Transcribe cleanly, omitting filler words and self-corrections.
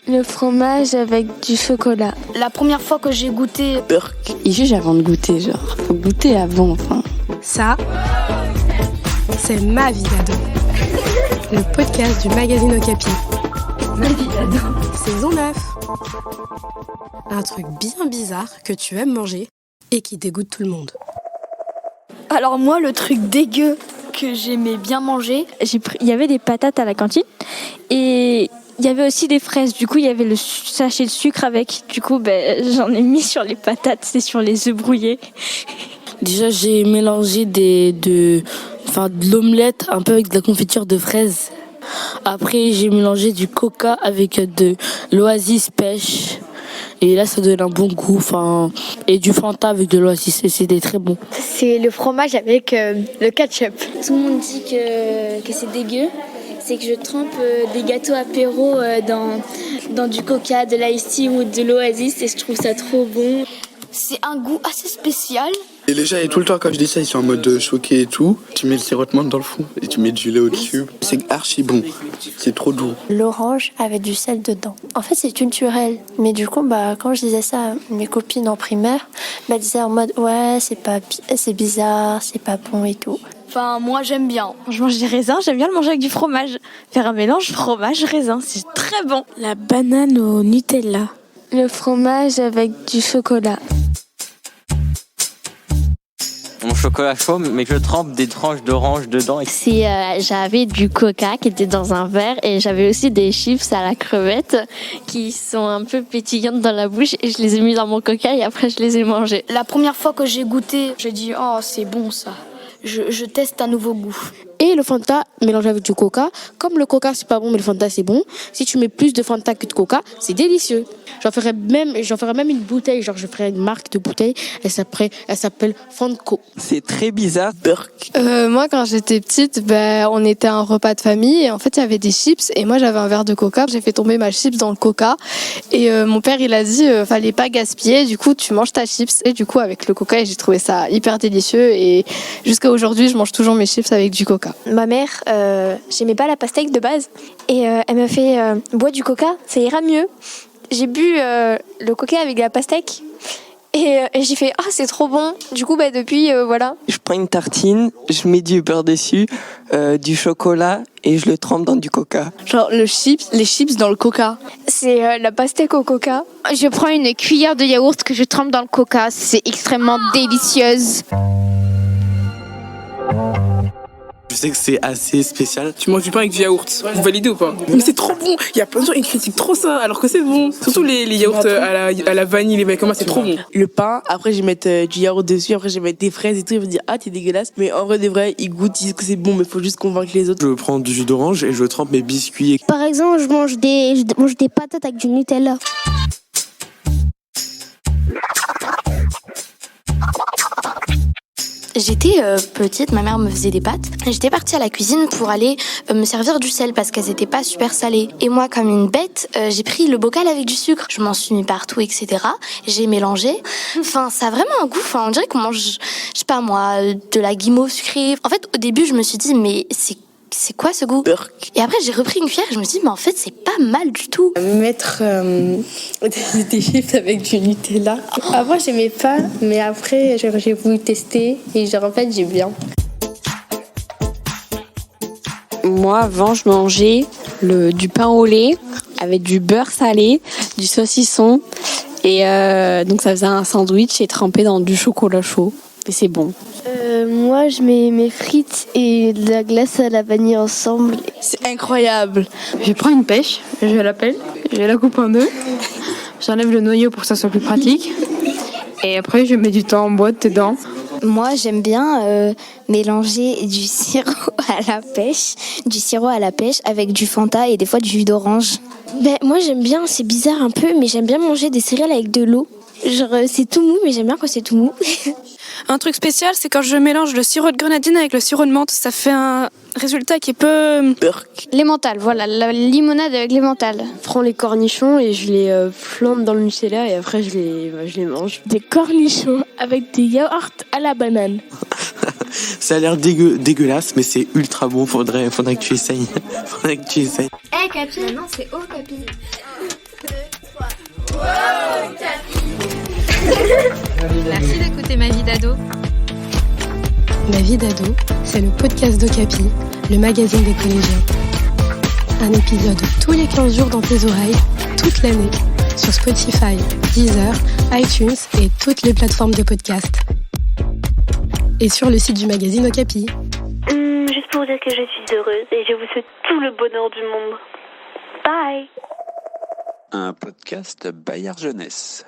Le fromage avec du chocolat. La première fois que j'ai goûté Burk. Il juge avant de goûter, genre. Faut goûter avant, enfin. Ça, c'est Ma vie d'ado. Le podcast du magazine Okapi. Ma vie d'ado. Saison 9. Un truc bien bizarre que tu aimes manger et qui dégoûte tout le monde. Alors moi, le truc dégueu que j'aimais bien manger, Il y avait des patates à la cantine et il y avait aussi des fraises. Du coup, il y avait le sachet de sucre avec. Du coup, j'en ai mis sur les patates, c'est sur les œufs brouillés. Déjà, j'ai mélangé de l'omelette un peu avec de la confiture de fraises. Après, j'ai mélangé du coca avec de l'oasis pêche. Et là, ça donne un bon goût. Et du Fanta avec de l'oasis. Et c'était très bon. C'est le fromage avec le ketchup. Tout le monde dit que c'est dégueu. C'est que je trempe des gâteaux apéro dans du coca, de l'ice tea ou de l'oasis et je trouve ça trop bon. c'est un goût assez spécial. Et les gens, et tout le temps, quand je dis ça, ils sont en mode choqué et tout. Tu mets le sirotement dans le fond et tu mets du lait au-dessus. C'est archi bon. C'est trop doux. L'orange avec du sel dedans. En fait, c'est culturel. Mais du coup, quand je disais ça à mes copines en primaire, elles disaient en mode ouais, c'est bizarre, c'est pas bon et tout. Enfin, moi, j'aime bien. Je mange des raisins, j'aime bien le manger avec du fromage. Faire un mélange fromage-raisin, c'est très bon. La banane au Nutella. Le fromage avec du chocolat. Mon chocolat chaud, mais je trempe des tranches d'orange dedans. J'avais du coca qui était dans un verre et j'avais aussi des chips à la crevette qui sont un peu pétillantes dans la bouche et je les ai mis dans mon coca et après je les ai mangées. La première fois que j'ai goûté, j'ai dit « Oh, c'est bon ça ». Je teste un nouveau goût. Et le Fanta mélangé avec du coca. Comme le coca c'est pas bon mais le Fanta c'est bon, si tu mets plus de Fanta que de coca, c'est délicieux. J'en ferai même une bouteille, genre je ferai une marque de bouteille, elle s'appelle Fanco. C'est très bizarre. Burk. Moi, quand j'étais petite, on était à un repas de famille et en fait, il y avait des chips et moi, j'avais un verre de coca. J'ai fait tomber ma chips dans le coca et mon père, il a dit fallait pas gaspiller, du coup, tu manges ta chips. Et du coup, avec le coca, j'ai trouvé ça hyper délicieux et jusqu'à aujourd'hui, je mange toujours mes chips avec du coca. Ma mère, j'aimais pas la pastèque de base et elle m'a fait bois du coca, ça ira mieux. J'ai bu le coca avec de la pastèque et j'ai fait c'est trop bon. Du coup depuis voilà. Je prends une tartine, je mets du beurre dessus, du chocolat et je le trempe dans du coca. Genre les chips dans le coca. C'est la pastèque au coca. Je prends une cuillère de yaourt que je trempe dans le coca, c'est extrêmement délicieuse. Je sais que c'est assez spécial. Tu manges du pain avec du yaourt, vous validez ou pas? Mais c'est trop bon. Il y a plein de gens qui critiquent trop ça alors que c'est bon. Surtout les yaourts à la vanille, les mecs comme ça, c'est trop bon. Le pain, après je vais mettre du yaourt dessus, après je vais mettre des fraises et tout, ils vont dire t'es dégueulasse. Mais en vrai des vrais, ils goûtent, ils disent que c'est bon, mais faut juste convaincre les autres. Je prends du jus d'orange et je trempe mes biscuits. Par exemple, je mange des patates avec du Nutella. J'étais petite, ma mère me faisait des pâtes. J'étais partie à la cuisine pour aller me servir du sel parce qu'elles étaient pas super salées. Et moi, comme une bête, j'ai pris le bocal avec du sucre. Je m'en suis mis partout, etc. J'ai mélangé. Enfin, ça a vraiment un goût. Enfin, on dirait qu'on mange, je sais pas moi, de la guimauve sucrée. En fait, au début, je me suis dit, mais c'est quoi ce goût? Et après j'ai repris une cuillère et je me suis dit mais en fait c'est pas mal du tout. Mettre des chips avec du Nutella. Avant j'aimais pas, mais après j'ai voulu tester et en fait j'ai bien. Moi avant je mangeais du pain au lait avec du beurre salé, du saucisson et donc ça faisait un sandwich et trempé dans du chocolat chaud et c'est bon. Moi, je mets mes frites et de la glace à la vanille ensemble. C'est incroyable. Je prends une pêche, je la pelle, je la coupe en deux, j'enlève le noyau pour que ça soit plus pratique. Et après, je mets du thon en boîte dedans. Moi, j'aime bien mélanger du sirop à la pêche avec du Fanta et des fois du jus d'orange. Moi, j'aime bien, c'est bizarre un peu, mais j'aime bien manger des céréales avec de l'eau. Genre, c'est tout mou, mais j'aime bien quand c'est tout mou. Un truc spécial, c'est quand je mélange le sirop de grenadine avec le sirop de menthe, ça fait un résultat qui est peu... L'emmental, voilà, la limonade avec l'emmental. Je prends les cornichons et je les plante dans le Nutella et après je les mange. Des cornichons avec des yaourts à la banane. Ça a l'air dégueulasse, mais c'est ultra bon. Faudrait que tu essayes. Faudrait que tu essayes. Eh Capi, non c'est oh Capi. Merci d'écouter Ma vie d'ado. Ma vie d'ado, c'est le podcast d'Ocapi, le magazine des collégiens. Un épisode tous les 15 jours dans tes oreilles, toute l'année, sur Spotify, Deezer, iTunes et toutes les plateformes de podcast. Et sur le site du magazine Okapi. Juste pour vous dire que je suis heureuse et je vous souhaite tout le bonheur du monde. Bye. Un podcast Bayard Jeunesse.